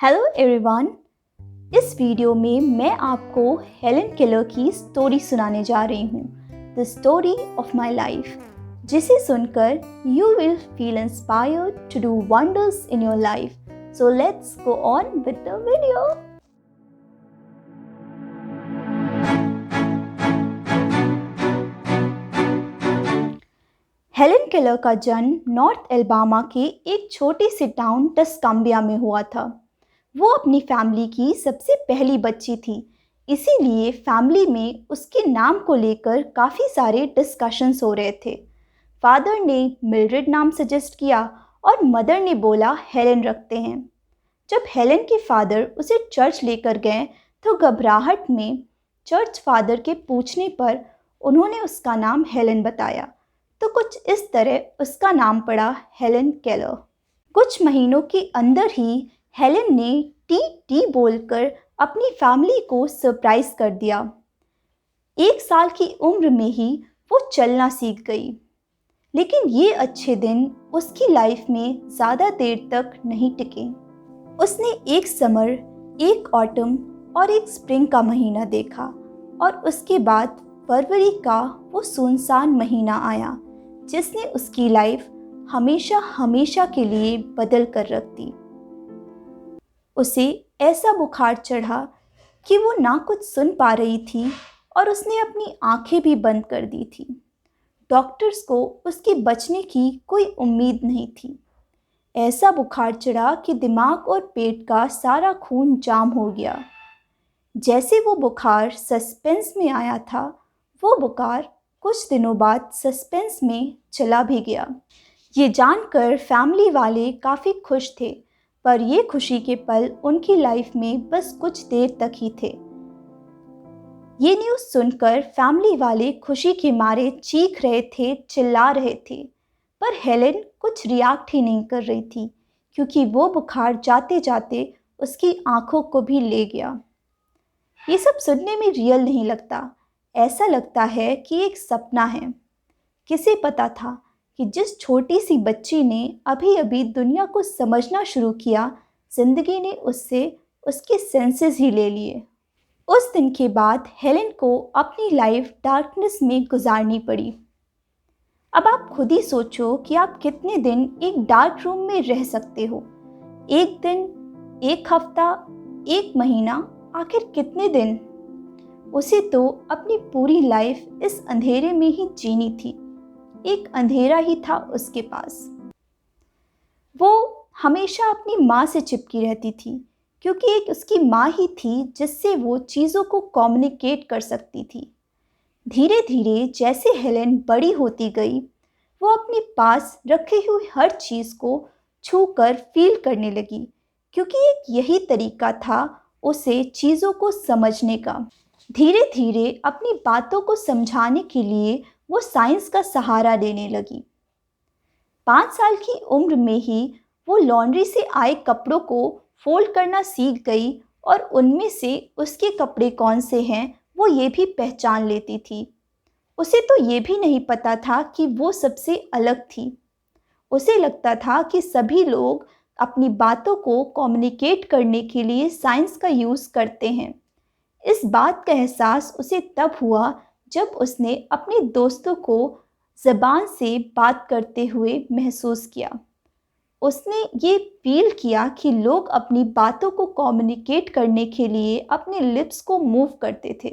Hello everyone. इस video में मैं आपको हेलेन केलर की स्टोरी सुनाने जा रही हूँ, the story of my life, जिसे सुनकर you will feel inspired to do wonders in your life. So let's go on with the video. Helen Keller का जन्म नॉर्थ एल्बामा के एक छोटे से टाउन टस्कम्बिया में हुआ था। वो अपनी फैमिली की सबसे पहली बच्ची थी, इसीलिए फैमिली में उसके नाम को लेकर काफ़ी सारे डिस्कशंस हो रहे थे। फादर ने मिल्ड्रेड नाम सजेस्ट किया और मदर ने बोला हेलेन रखते हैं। जब हेलेन के फादर उसे चर्च लेकर गए तो घबराहट में चर्च फादर के पूछने पर उन्होंने उसका नाम हेलेन बताया, तो कुछ इस तरह उसका नाम पड़ा हेलेन केलर। कुछ महीनों के अंदर ही हेलेन ने टी टी बोलकर अपनी फैमिली को सरप्राइज कर दिया। 1 साल की उम्र में ही वो चलना सीख गई, लेकिन ये अच्छे दिन उसकी लाइफ में ज़्यादा देर तक नहीं टिके। उसने एक समर, एक ऑटम और एक स्प्रिंग का महीना देखा और उसके बाद फरवरी का वो सुनसान महीना आया जिसने उसकी लाइफ हमेशा हमेशा के लिए बदल कर रख दी। उसे ऐसा बुखार चढ़ा कि वो ना कुछ सुन पा रही थी और उसने अपनी आंखें भी बंद कर दी थी। डॉक्टर्स को उसके बचने की कोई उम्मीद नहीं थी। ऐसा बुखार चढ़ा कि दिमाग और पेट का सारा खून जाम हो गया। जैसे वो बुखार सस्पेंस में आया था, वो बुखार कुछ दिनों बाद सस्पेंस में चला भी गया। ये जानकर फैमिली वाले काफ़ी खुश थे, पर ये खुशी के पल उनकी लाइफ में बस कुछ देर तक ही थे। ये न्यूज़ सुनकर फैमिली वाले खुशी के मारे चीख रहे थे, चिल्ला रहे थे, पर हेलेन कुछ रिएक्ट ही नहीं कर रही थी क्योंकि वो बुखार जाते जाते उसकी आंखों को भी ले गया। ये सब सुनने में रियल नहीं लगता, ऐसा लगता है कि एक सपना है। किसे पता था कि जिस छोटी सी बच्ची ने अभी अभी दुनिया को समझना शुरू किया, जिंदगी ने उससे उसके सेंसेस ही ले लिए। उस दिन के बाद हेलेन को अपनी लाइफ डार्कनेस में गुजारनी पड़ी। अब आप खुद ही सोचो कि आप कितने दिन एक डार्क रूम में रह सकते हो। एक दिन, एक हफ्ता, एक महीना, आखिर कितने दिन? उसे तो अपनी पूरी लाइफ इस अंधेरे में ही जीनी थी। एक अंधेरा ही था उसके पास। वो हमेशा अपनी माँ से चिपकी रहती थी क्योंकि एक उसकी माँ ही थी जिससे वो चीज़ों को कम्युनिकेट कर सकती थी। धीरे धीरे जैसे हेलेन बड़ी होती गई, वो अपने पास रखी हुई हर चीज़ को छू कर फील करने लगी क्योंकि एक यही तरीका था उसे चीज़ों को समझने का। धीरे धीरे अपनी बातों को समझाने के लिए वो साइंस का सहारा लेने लगी। 5 साल की उम्र में ही वो लॉन्ड्री से आए कपड़ों को फोल्ड करना सीख गई और उनमें से उसके कपड़े कौन से हैं वो ये भी पहचान लेती थी। उसे तो ये भी नहीं पता था कि वो सबसे अलग थी। उसे लगता था कि सभी लोग अपनी बातों को कम्युनिकेट करने के लिए साइंस का यूज़ करते हैं। इस बात का एहसास उसे तब हुआ जब उसने अपने दोस्तों को ज़बान से बात करते हुए महसूस किया। उसने ये फील किया कि लोग अपनी बातों को कम्युनिकेट करने के लिए अपने लिप्स को मूव करते थे,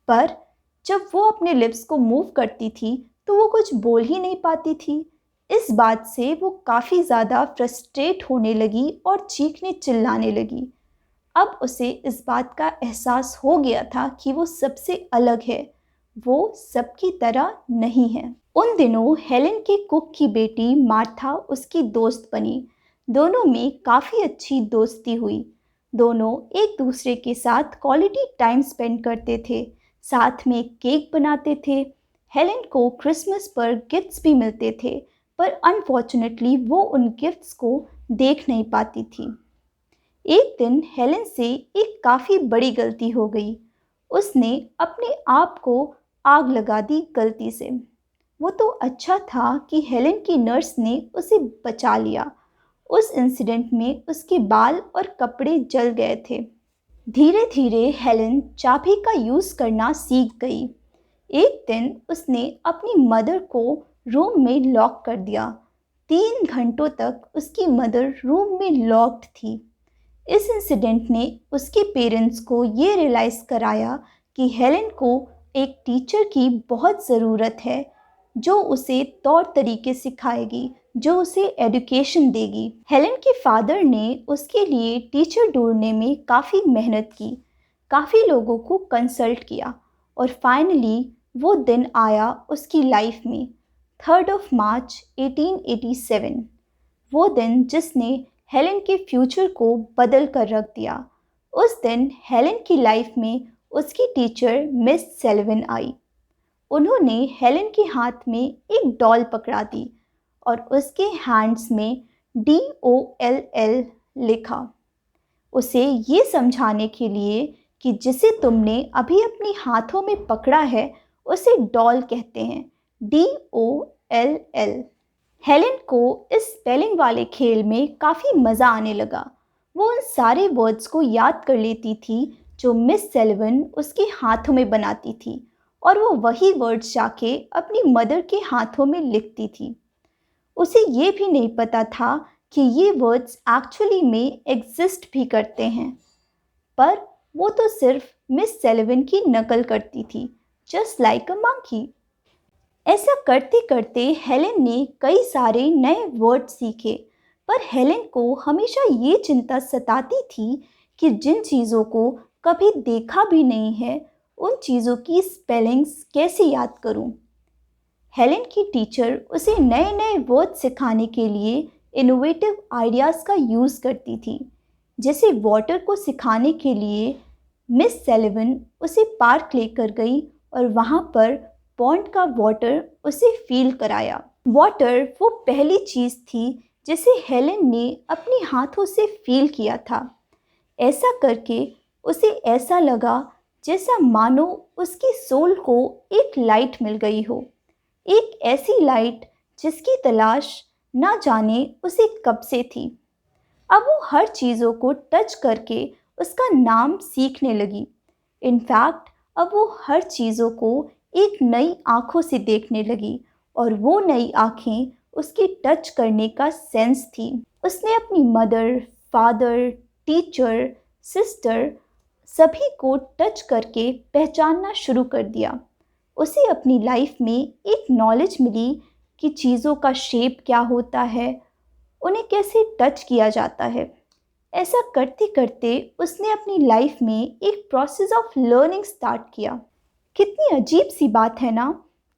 पर जब वो अपने लिप्स को मूव करती थी तो वो कुछ बोल ही नहीं पाती थी। इस बात से वो काफ़ी ज़्यादा फ्रस्ट्रेट होने लगी और चीखने चिल्लाने लगी। अब उसे इस बात का एहसास हो गया था कि वो सबसे अलग है, वो सबकी तरह नहीं है। उन दिनों हेलेन के कुक की बेटी मार्था उसकी दोस्त बनी। दोनों में काफ़ी अच्छी दोस्ती हुई। दोनों एक दूसरे के साथ क्वालिटी टाइम स्पेंड करते थे, साथ में केक बनाते थे। हेलेन को क्रिसमस पर गिफ्ट्स भी मिलते थे, पर अनफॉर्चुनेटली वो उन गिफ्ट्स को देख नहीं पाती थी। एक दिन हेलेन से एक काफ़ी बड़ी गलती हो गई। उसने अपने आप को आग लगा दी गलती से। वो तो अच्छा था कि हेलेन की नर्स ने उसे बचा लिया उस इंसिडेंट में उसके बाल और कपड़े जल गए थे। धीरे धीरे हेलेन चाबी का यूज़ करना सीख गई। एक दिन उसने अपनी मदर को रूम में लॉक कर दिया। 3 घंटों तक उसकी मदर रूम में लॉक्ड थी। इस इंसिडेंट ने उसके पेरेंट्स को ये रियलाइज़ कराया कि हेलेन को एक टीचर की बहुत ज़रूरत है, जो उसे तौर तरीके सिखाएगी, जो उसे एजुकेशन देगी। हेलेन के फादर ने उसके लिए टीचर ढूंढने में काफ़ी मेहनत की, काफ़ी लोगों को कंसल्ट किया और फाइनली वो दिन आया उसकी लाइफ में, 3 मार्च 1887। वो दिन जिसने हेलेन के फ्यूचर को बदल कर रख दिया। उस दिन हेलेन की लाइफ में उसकी टीचर मिस सेल्विन आई। उन्होंने हेलेन के हाथ में एक डॉल पकड़ा दी और उसके हैंड्स में DOLL लिखा, उसे ये समझाने के लिए कि जिसे तुमने अभी अपने हाथों में पकड़ा है उसे डॉल कहते हैं, DOLL। हेलेन को इस स्पेलिंग वाले खेल में काफ़ी मज़ा आने लगा। वो उन सारे वर्ड्स को याद कर लेती थी जो मिस सेल्विन उसके हाथों में बनाती थी और वो वही वर्ड्स जाके अपनी मदर के हाथों में लिखती थी। उसे ये भी नहीं पता था कि ये वर्ड्स एक्चुअली में एग्जिस्ट भी करते हैं, पर वो तो सिर्फ मिस सेल्विन की नकल करती थी, जस्ट लाइक अ मंकी। ऐसा करते करते हेलेन ने कई सारे नए वर्ड सीखे, पर हेलेन को हमेशा ये चिंता सताती थी कि जिन चीज़ों को कभी देखा भी नहीं है उन चीज़ों की स्पेलिंग्स कैसे याद करूं। हेलेन की टीचर उसे नए नए वर्ड सिखाने के लिए इनोवेटिव आइडियाज़ का यूज़ करती थी। जैसे वाटर को सिखाने के लिए मिस सेल्विन उसे पार्क लेकर गई और वहाँ पर पॉन्ड का वाटर उसे फील कराया। वाटर वो पहली चीज़ थी जिसे हेलेन ने अपने हाथों से फील किया था। ऐसा करके उसे ऐसा लगा जैसा मानो उसकी सोल को एक लाइट मिल गई हो, एक ऐसी लाइट जिसकी तलाश ना जाने उसे कब से थी। अब वो हर चीज़ों को टच करके उसका नाम सीखने लगी। इनफैक्ट अब वो हर चीज़ों को एक नई आँखों से देखने लगी और वो नई आँखें उसकी टच करने का सेंस थी। उसने अपनी मदर, फादर, टीचर, सिस्टर सभी को टच करके पहचानना शुरू कर दिया। उसे अपनी लाइफ में एक नॉलेज मिली कि चीज़ों का शेप क्या होता है, उन्हें कैसे टच किया जाता है। ऐसा करते करते उसने अपनी लाइफ में एक प्रोसेस ऑफ लर्निंग स्टार्ट किया। कितनी अजीब सी बात है ना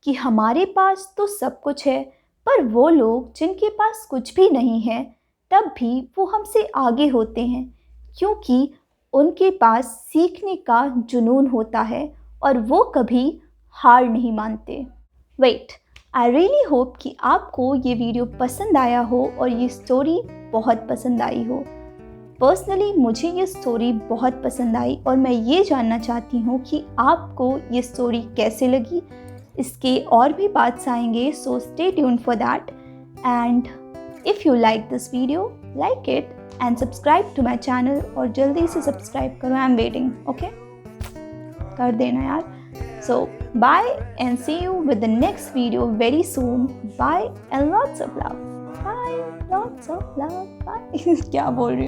कि हमारे पास तो सब कुछ है, पर वो लोग जिनके पास कुछ भी नहीं है तब भी वो हमसे आगे होते हैं, क्योंकि उनके पास सीखने का जुनून होता है और वो कभी हार नहीं मानते। वेट, आई रियली होप कि आपको ये वीडियो पसंद आया हो और ये स्टोरी बहुत पसंद आई हो। पर्सनली मुझे ये स्टोरी बहुत पसंद आई और मैं ये जानना चाहती हूँ कि आपको ये स्टोरी कैसे लगी। इसके और भी पार्ट्स आएंगे, so stay tuned for that. And if you like this video, like it and subscribe to my channel, और जल्दी से सब्सक्राइब करो, आई एम वेटिंग। ओके, कर देना यार। So bye and see you with the next video very soon. Bye and lots of love. Bye, lots of love. Bye. क्या बोल रही हूँ?